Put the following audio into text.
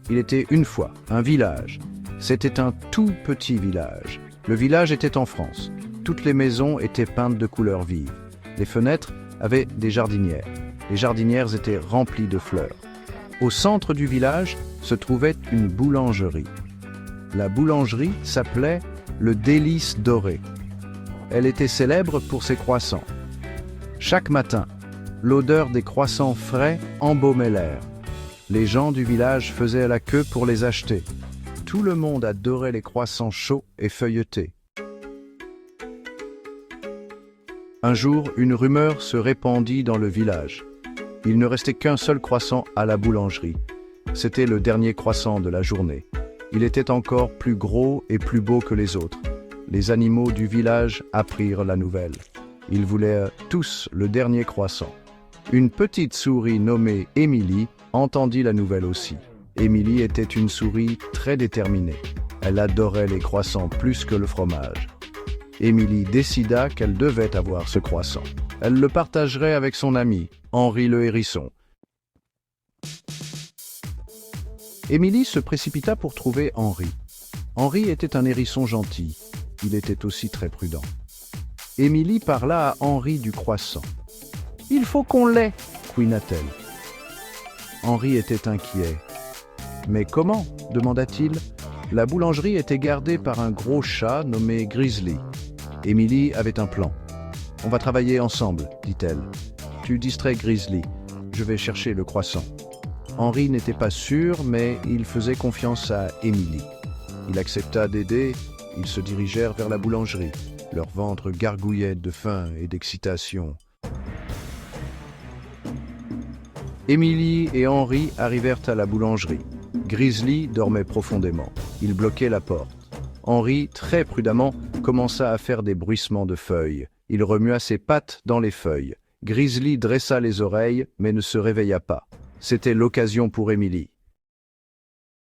Il était une fois un village. C'était un tout petit village. Le village était en France. Toutes les maisons étaient peintes de couleurs vives. Les fenêtres avaient des jardinières. Les jardinières étaient remplies de fleurs. Au centre du village se trouvait une boulangerie. La boulangerie s'appelait le Délice Doré. Elle était célèbre pour ses croissants. Chaque matin, l'odeur des croissants frais embaumait l'air. Les gens du village faisaient la queue pour les acheter. Tout le monde adorait les croissants chauds et feuilletés. Un jour, une rumeur se répandit dans le village. Il ne restait qu'un seul croissant à la boulangerie. C'était le dernier croissant de la journée. Il était encore plus gros et plus beau que les autres. Les animaux du village apprirent la nouvelle. Ils voulaient tous le dernier croissant. Une petite souris nommée Émilie entendit la nouvelle aussi. Émilie était une souris très déterminée. Elle adorait les croissants plus que le fromage. Émilie décida qu'elle devait avoir ce croissant. Elle le partagerait avec son ami, Henri le hérisson. Émilie se précipita pour trouver Henri. Henri était un hérisson gentil. Il était aussi très prudent. Émilie parla à Henri du croissant. « Il faut qu'on l'ait » couina-t-elle. Henri était inquiet. « Mais comment » demanda-t-il. La boulangerie était gardée par un gros chat nommé Grizzly. Émilie avait un plan. « On va travailler ensemble » dit-elle. « Tu distrais Grizzly. Je vais chercher le croissant. » Henri n'était pas sûr, mais il faisait confiance à Émilie. Il accepta d'aider, ils se dirigèrent vers la boulangerie. Leur ventre gargouillait de faim et d'excitation. Émilie et Henri arrivèrent à la boulangerie. Grizzly dormait profondément. Il bloquait la porte. Henri, très prudemment, commença à faire des bruissements de feuilles. Il remua ses pattes dans les feuilles. Grizzly dressa les oreilles, mais ne se réveilla pas. C'était l'occasion pour Émilie.